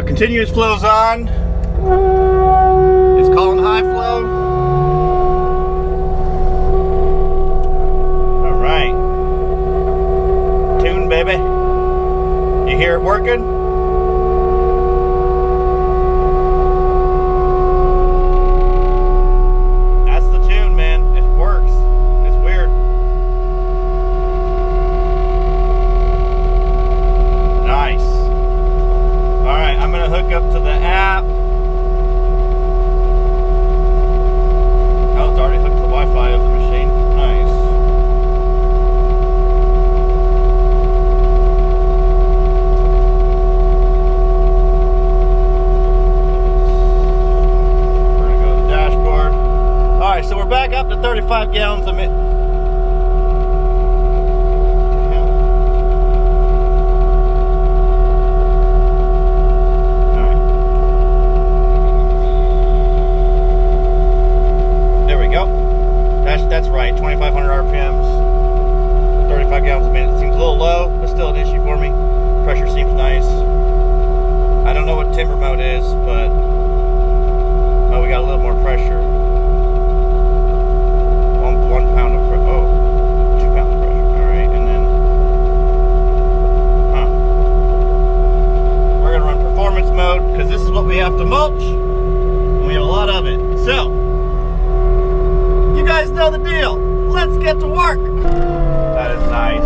Continuous flow's on. It's calling high flow. All right. Tune, baby. You hear it working? That's the tune, man. It works. It's weird. Nice. Alright, I'm going to hook up to the app. Oh, it's already hooked to the Wi-Fi of the machine. Nice. We're going to go to the dashboard. Alright, so we're back up to 35 gallons a minute. That's right, 2,500 RPMs, 35 gallons a minute. It seems a little low, but still an issue for me. Pressure seems nice. I don't know what timber mode is, but oh, we got a little more pressure. One pound of pressure. Oh, 2 pounds of pressure. All right, and then, we're gonna run performance mode because this is what we have to mulch, and we have a lot of it. So. You guys know the deal. Let's get to work. That is nice.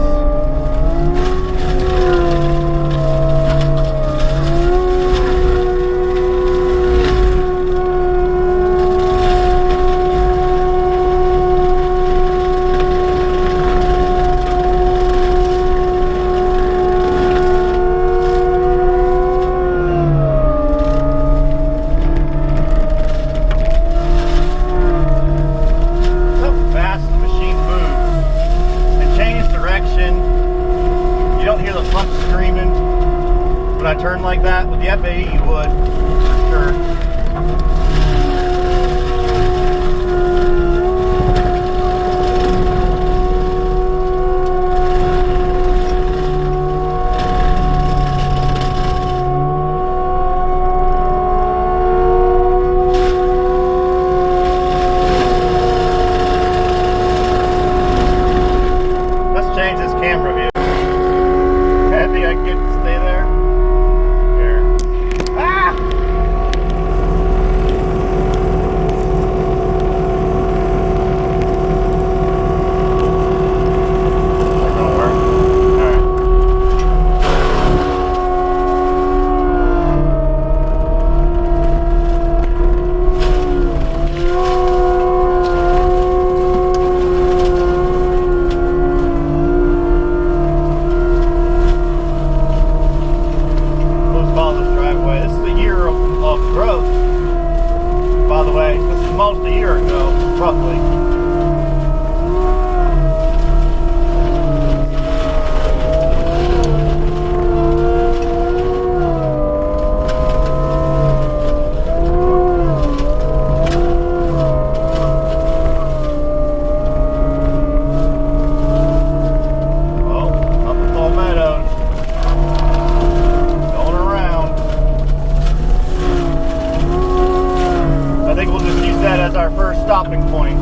Turn like that with the FAE, you would for sure. Let's change this camera view. I think I can get to stay there. By the way, this is almost a year ago, roughly. Well, up in Fall Meadows. Going around. I think we'll just use that as our first stopping point.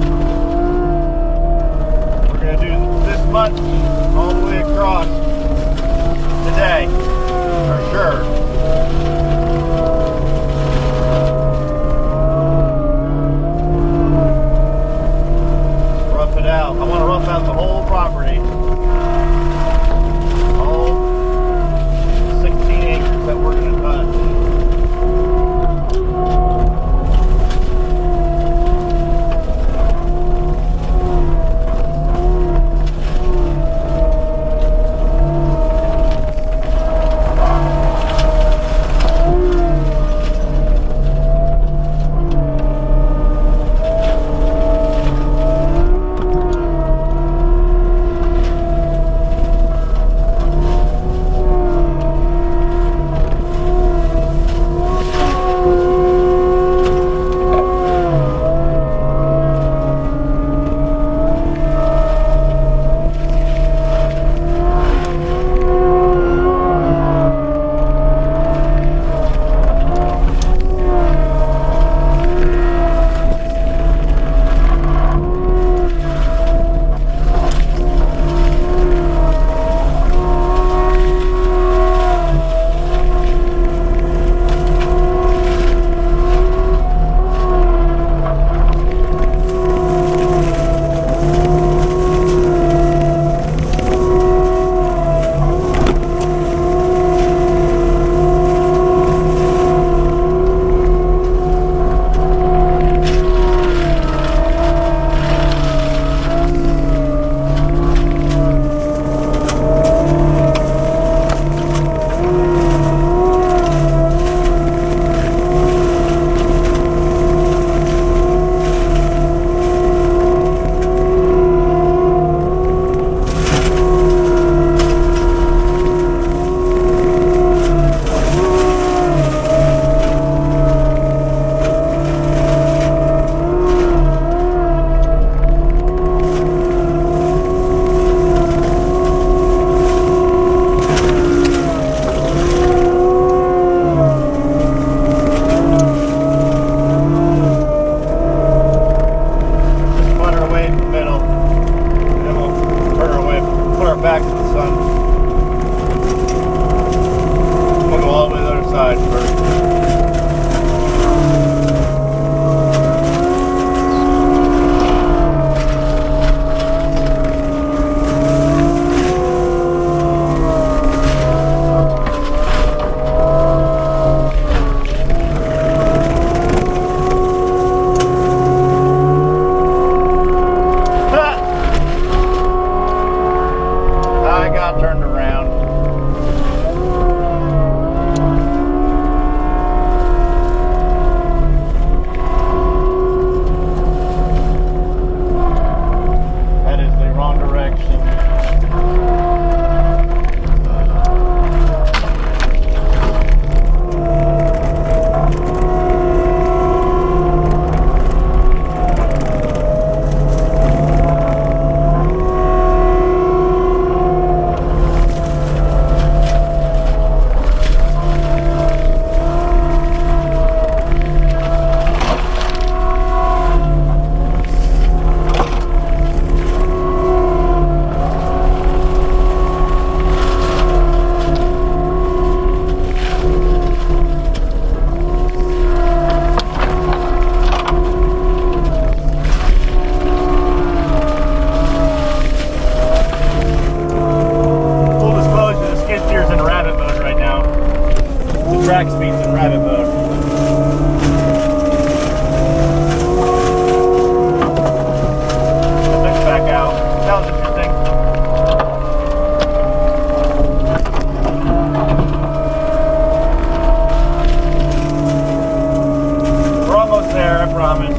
track speeds in rabbit mode. Put this back out. That was interesting. We're almost there, I promise.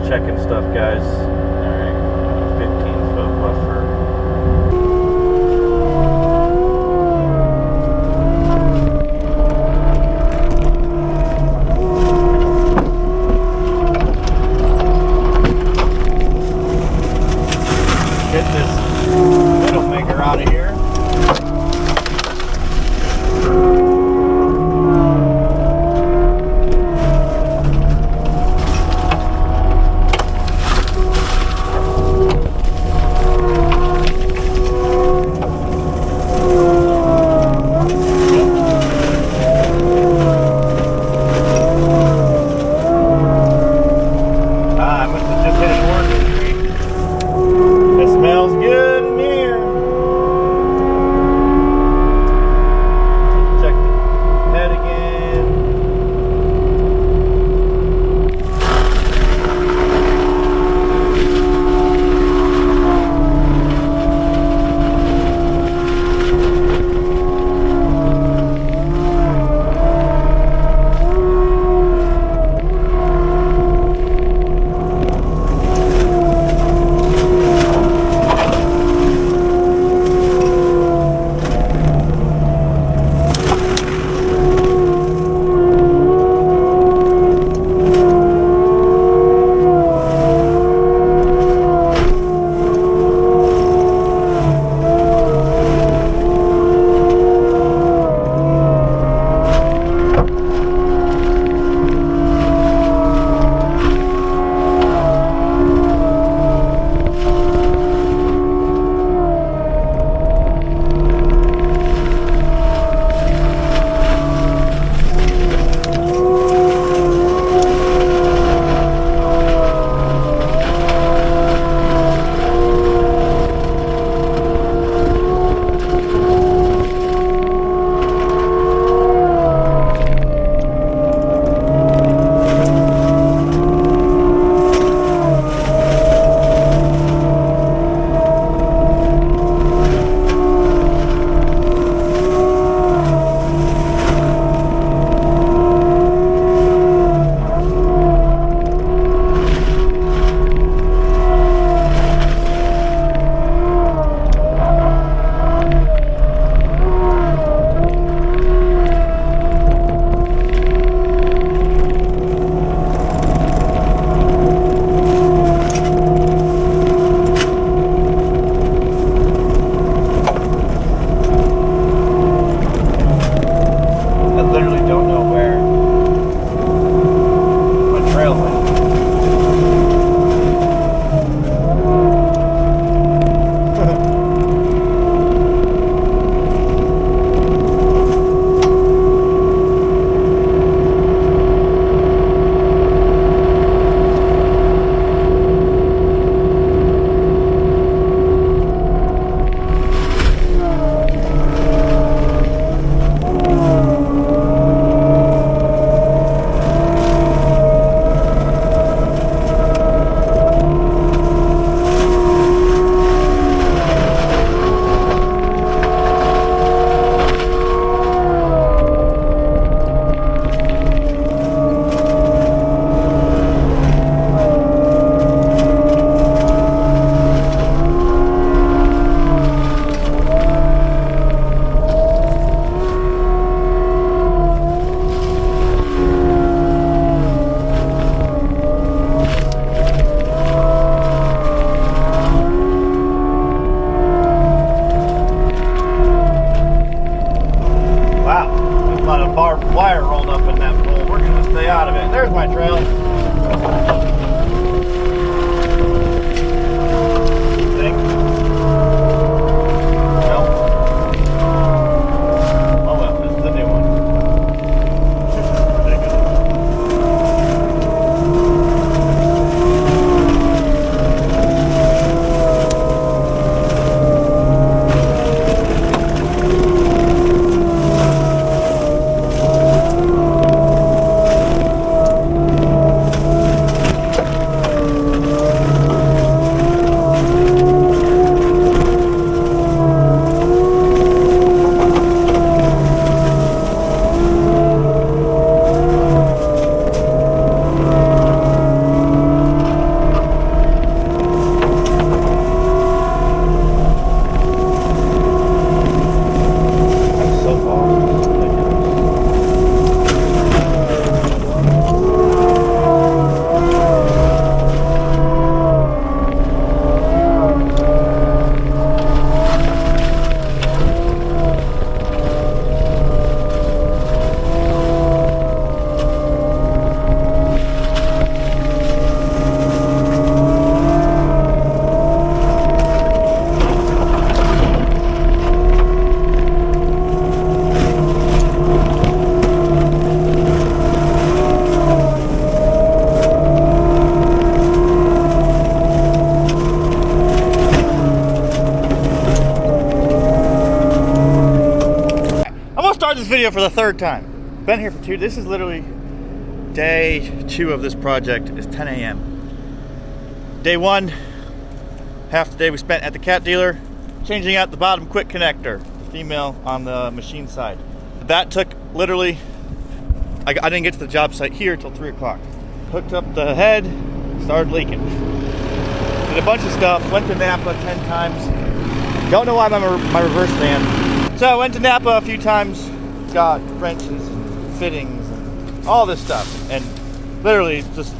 Checking stuff, guys. Alright, 15-foot buffer. Get this middle maker out of here. tire rolled up in that hole. We're gonna stay out of it. There's my trail. Think? No. Oh well, this is a new one. This video for the third time. Been here for this is literally day 2 of this project. It's 10 a.m. Day 1, half the day we spent at the cat dealer changing out the bottom quick connector, the female on the machine side. That took literally, I didn't get to the job site here till 3 o'clock. Hooked up the head, started leaking. Did a bunch of stuff, went to Napa 10 times. Don't know why I'm my reverse van. So I went to Napa a few times, got wrenches and fittings and all this stuff, and literally just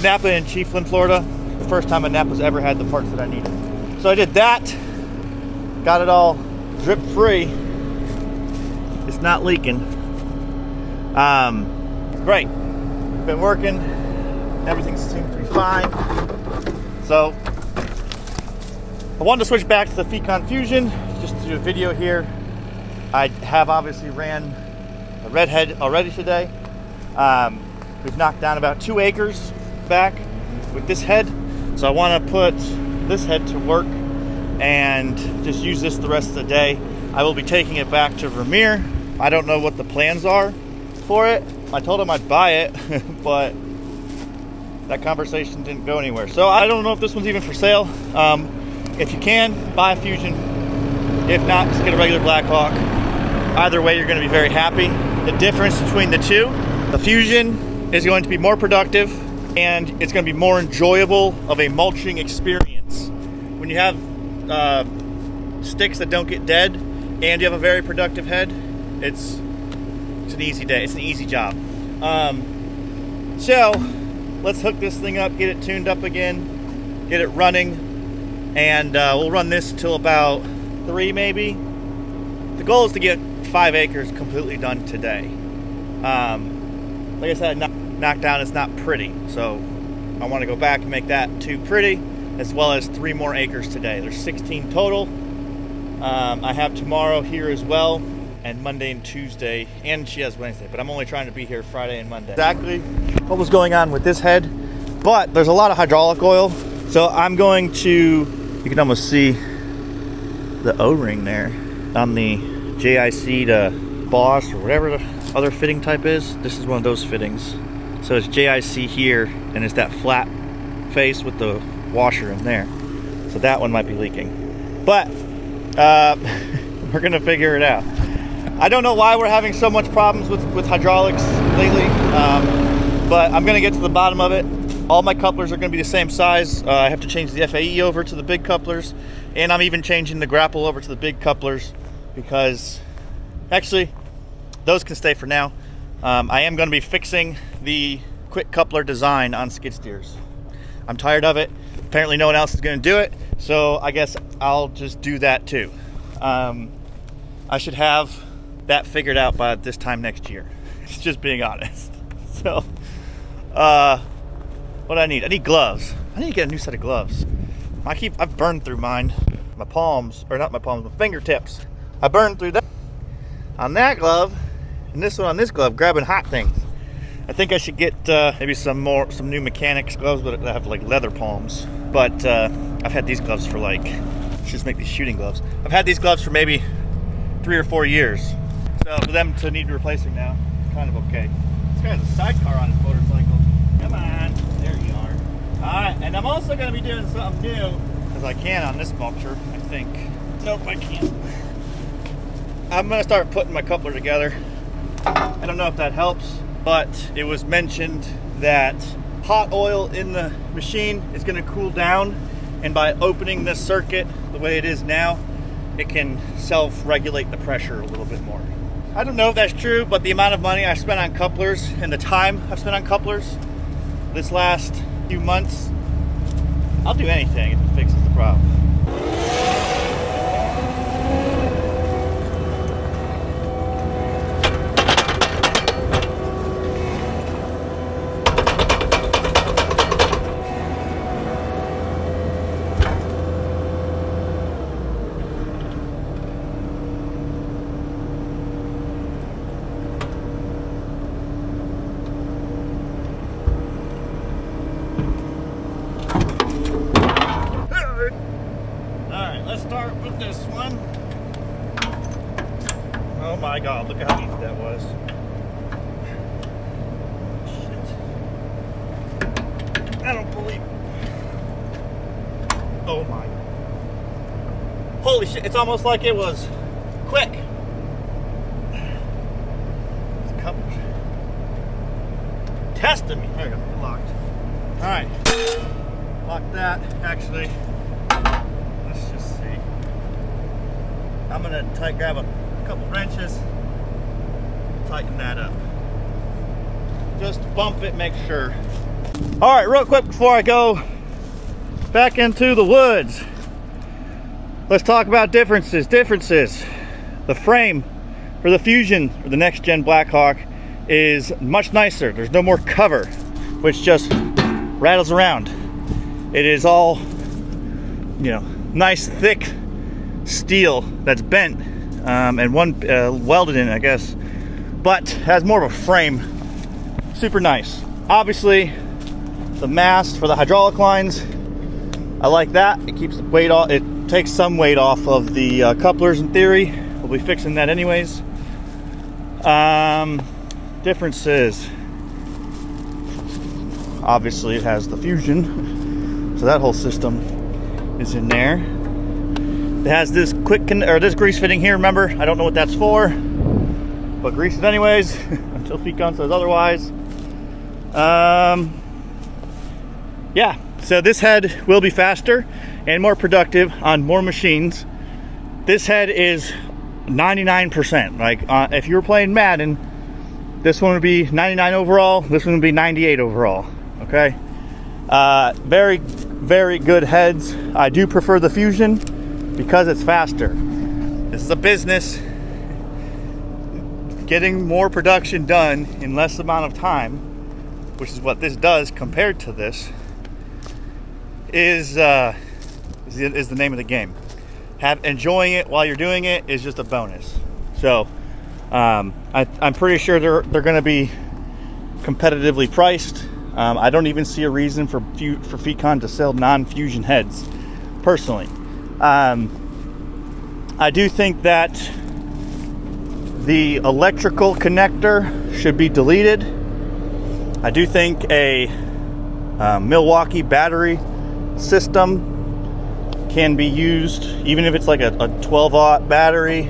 Napa in Chiefland, Florida, the first time a Napa's ever had the parts that I needed. So I did that, got it all drip free. It's not leaking. Great, been working, everything seems to be fine. So I wanted to switch back to the Fecon Fusion just to do a video here. I have obviously ran a redhead already today. We've knocked down about 2 acres back with this head. So I want to put this head to work and just use this the rest of the day. I will be taking it back to Vermeer. I don't know what the plans are for it. I told him I'd buy it, but that conversation didn't go anywhere. So I don't know if this one's even for sale. If you can, buy a Fusion. If not, just get a regular Blackhawk. Either way, you're going to be very happy. The difference between the two, the Fusion is going to be more productive and it's going to be more enjoyable of a mulching experience. When you have sticks that don't get dead and you have a very productive head, it's an easy day. It's an easy job. So let's hook this thing up, get it tuned up again, get it running, and we'll run this till about 3 maybe. The goal is to get 5 acres completely done today. Like I said, knocked down, it's not pretty, so I want to go back and make that 2 pretty, as well as 3 more acres today. There's 16 total. I have tomorrow here as well, and Monday and Tuesday, and she has Wednesday, but I'm only trying to be here Friday and Monday. Exactly what was going on with this head, but there's a lot of hydraulic oil, so I'm going to, you can almost see the O-ring there on the JIC to Boss or whatever the other fitting type is. This is one of those fittings. So it's JIC here, and it's that flat face with the washer in there. So that one might be leaking. But we're gonna figure it out. I don't know why we're having so much problems with hydraulics lately, but I'm gonna get to the bottom of it. All my couplers are gonna be the same size. I have to change the FAE over to the big couplers, and I'm even changing the grapple over to the big couplers because actually those can stay for now. I am gonna be fixing the quick coupler design on skid steers. I'm tired of it. Apparently no one else is gonna do it, so I guess I'll just do that too. I should have that figured out by this time next year. just being honest. So, what I need gloves. I need to get a new set of gloves. I've burned through mine. My palms, or not my palms, my fingertips. I burned through that on that glove, and this one on this glove, grabbing hot things. I think I should get maybe some new mechanics gloves, but that have like leather palms. But I've had these gloves for like, just make these shooting gloves. I've had these gloves for maybe 3 or 4 years. So for them to need replacing now, it's kind of okay. This guy has a sidecar on his motorcycle. Come on, there you are. All right, and I'm also gonna be doing something new, because I can on this mulcher, I think. Nope, I can't. I'm gonna start putting my coupler together. I don't know if that helps, but it was mentioned that hot oil in the machine is gonna cool down, and by opening this circuit the way it is now, it can self-regulate the pressure a little bit more. I don't know if that's true, but the amount of money I spent on couplers and the time I've spent on couplers this last few months, I'll do anything if it fixes the problem. Let's start with this one. Oh my God, look how easy that was. Shit. I don't believe it. Oh my. Holy shit, it's almost like it was quick. It's coupled. Testing me. There you go, locked. All right, lock that, actually. Let's just see. I'm gonna grab a couple wrenches, tighten that up. Just bump it, make sure. All right, real quick before I go back into the woods, let's talk about differences. The frame for the Fusion, or the next gen Blackhawk, is much nicer. There's no more cover, which just rattles around. It is all, nice thick steel that's bent and welded in, I guess, but has more of a frame. Super nice. Obviously, the mast for the hydraulic lines, I like that. It keeps the weight off. It takes some weight off of the couplers in theory. We'll be fixing that anyways. Differences. Obviously, it has the Fusion, so that whole system is in there. It has this this grease fitting here. Remember, I don't know what that's for, but grease it anyways until Fecon says otherwise. Yeah, so this head will be faster and more productive on more machines. This head is 99%. Like if you were playing Madden, this one would be 99 overall. This one would be 98 overall. Okay. Very, very good heads. I do prefer the Fusion because it's faster. This is a business. Getting more production done in less amount of time, which is what this does compared to this, is the name of the game. Enjoying it while you're doing it is just a bonus. So I'm pretty sure they're going to be competitively priced. I don't even see a reason for Fecon to sell non-Fusion heads, personally. I do think that the electrical connector should be deleted. I do think a Milwaukee battery system can be used, even if it's like a 12-aught battery,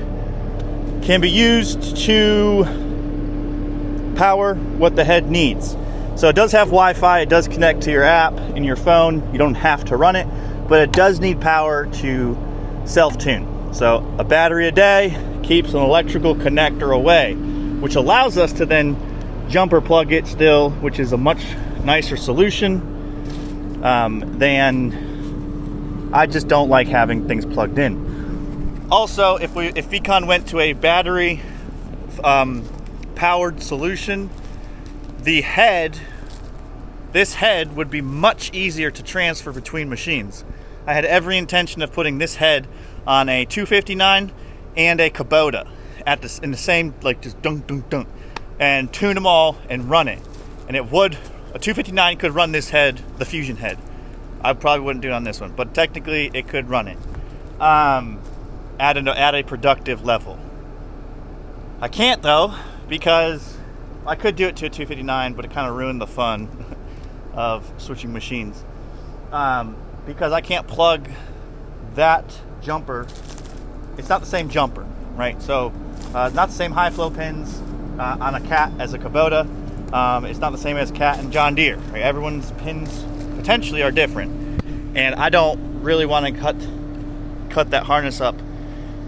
can be used to power what the head needs. So it does have Wi-Fi, it does connect to your app in your phone. You don't have to run it, but it does need power to self-tune. So a battery a day keeps an electrical connector away, which allows us to then jumper plug it still, which is a much nicer solution than, I just don't like having things plugged in. Also, if Fecon went to a battery powered solution, this head would be much easier to transfer between machines. I had every intention of putting this head on a 259 and a Kubota in the same, like, just dunk dunk dunk, and tune them all and run it. And a 259 could run this head, the Fusion head. I probably wouldn't do it on this one, but technically it could run it at a productive level. I can't though, because I could do it to a 259, but it kind of ruined the fun of switching machines. Because I can't plug that jumper. It's not the same jumper, right? So not the same high flow pins on a Cat as a Kubota. It's not the same as Cat and John Deere, right? Everyone's pins potentially are different, and I don't really want to cut that harness up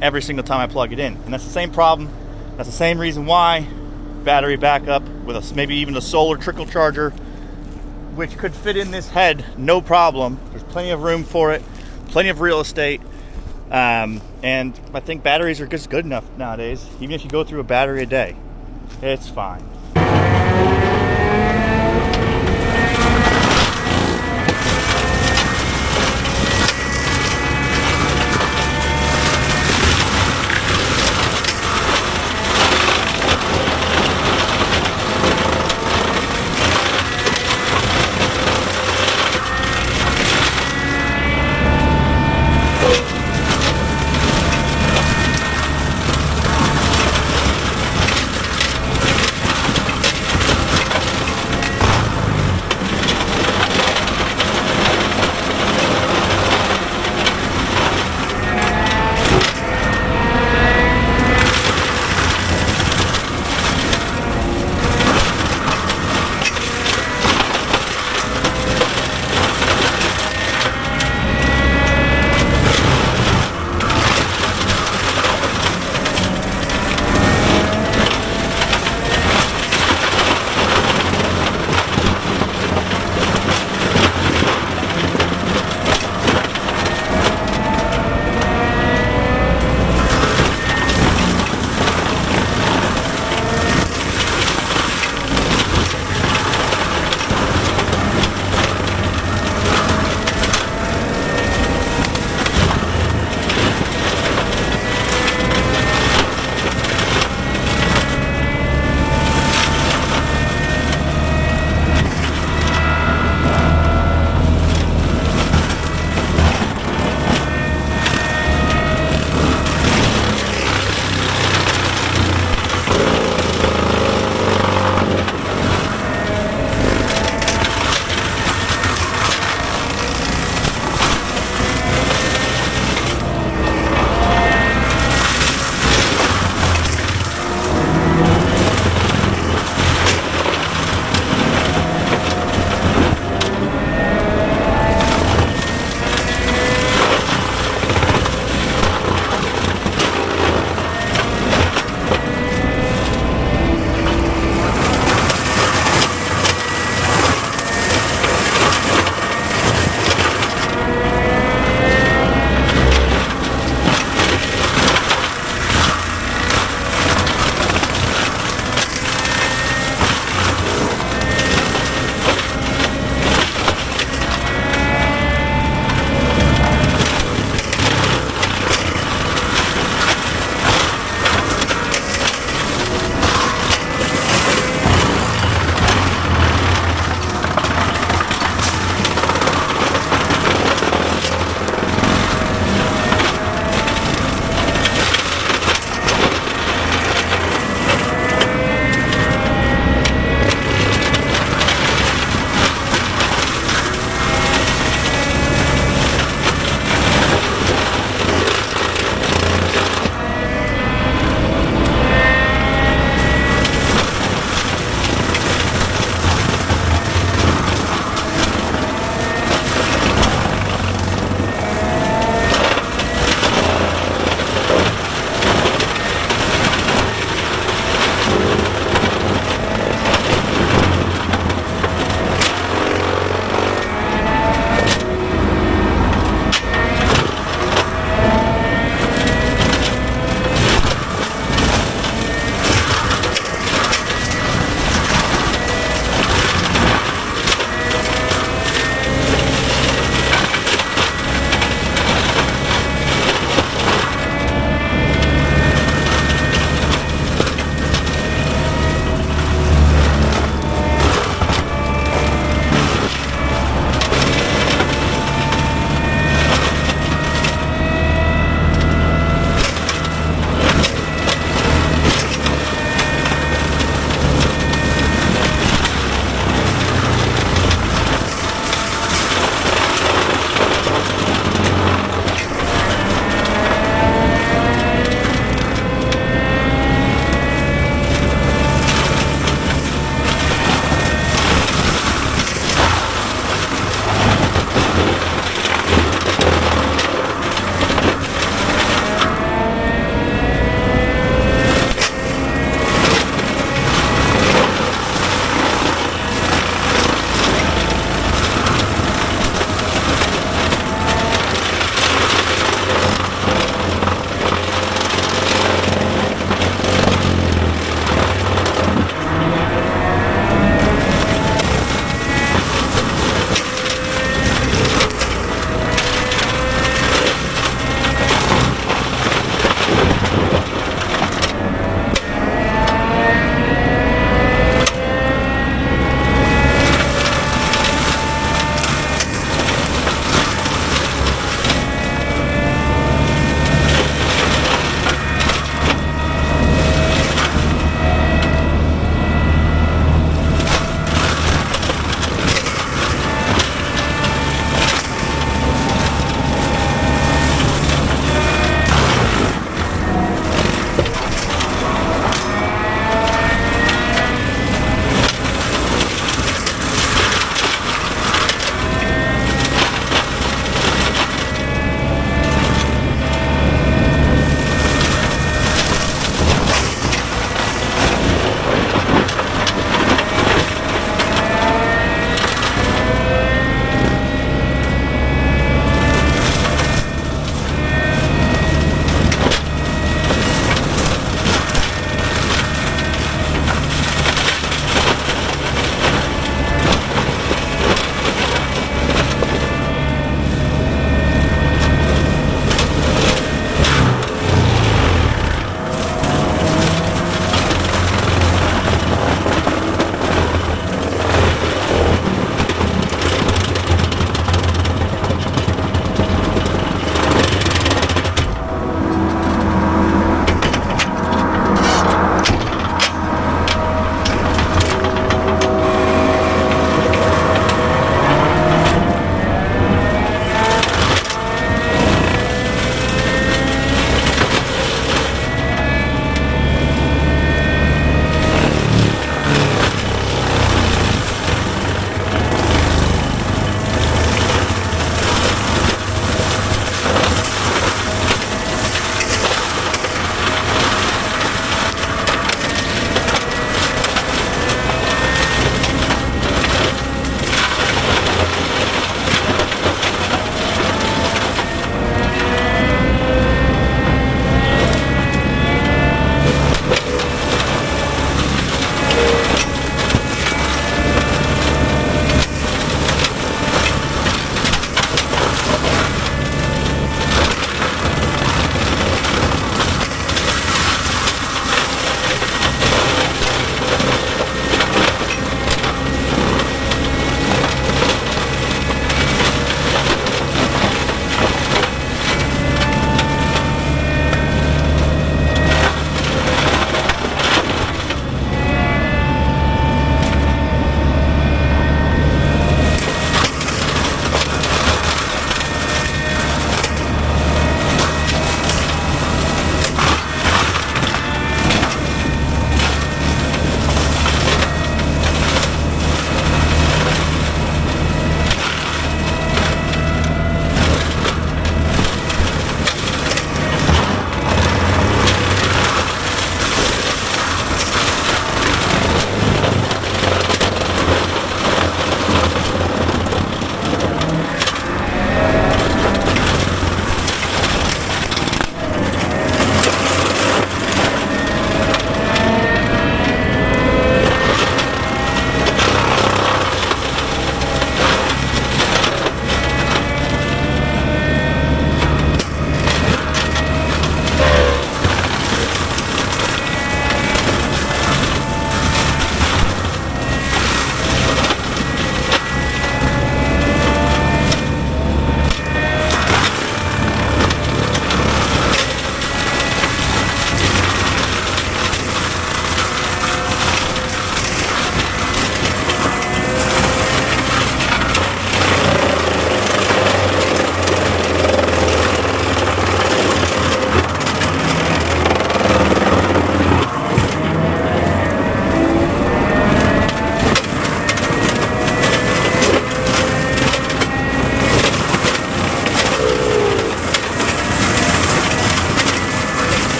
every single time I plug it in. And that's the same problem. That's the same reason why battery backup with maybe even a solar trickle charger, which could fit in this head no problem. There's plenty of room for it, plenty of real estate, and I think batteries are just good enough nowadays. Even if you go through a battery a day, it's fine.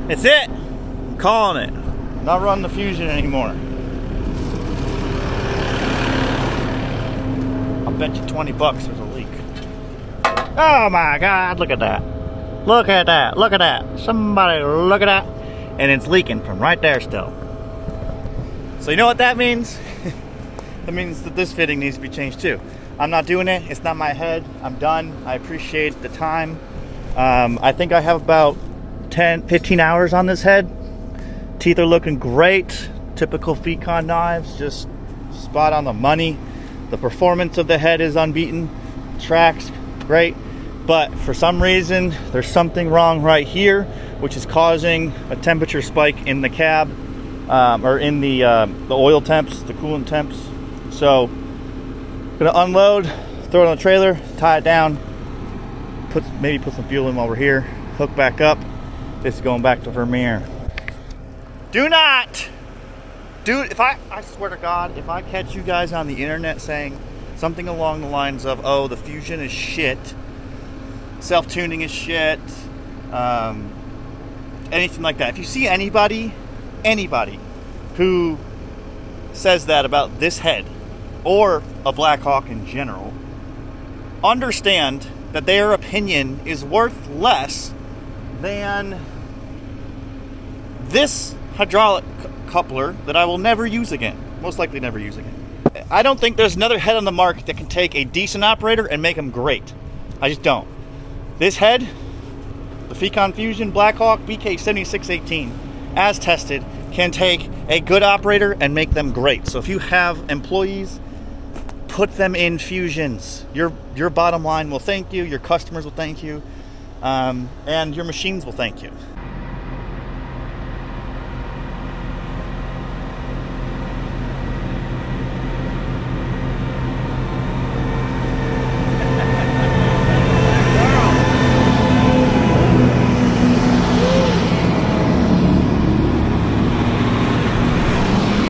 It's it. I'm calling it. I'm not running the Fusion anymore. I'll bet you 20 bucks there's a leak. Oh my God, look at that. Look at that, look at that. Somebody look at that. And it's leaking from right there still. So you know what that means? That means that this fitting needs to be changed too. I'm not doing it, it's not my head. I'm done, I appreciate the time. I think I have about 10-15 hours on this head. Teeth are looking great. Typical Fecon knives, just spot on the money. The performance of the head is unbeaten. Tracks, great. But for some reason, there's something wrong right here, which is causing a temperature spike in the cab, or in the oil temps, the coolant temps. So, gonna unload, throw it on the trailer, tie it down, maybe put some fuel in while we're here, hook back up. This is going back to Vermeer. Do not, dude, I swear to God, if I catch you guys on the internet saying something along the lines of, oh, the Fusion is shit, self-tuning is shit, anything like that. If you see anybody who says that about this head or a Blackhawk in general, understand that their opinion is worth less than this hydraulic coupler that I will never use again. Most likely never use again. I don't think there's another head on the market that can take a decent operator and make them great. I just don't. This head, the Fecon Fusion Blackhawk BK7618, as tested, can take a good operator and make them great. So if you have employees, put them in Fusions. Your bottom line will thank you, your customers will thank you, and your machines will thank you.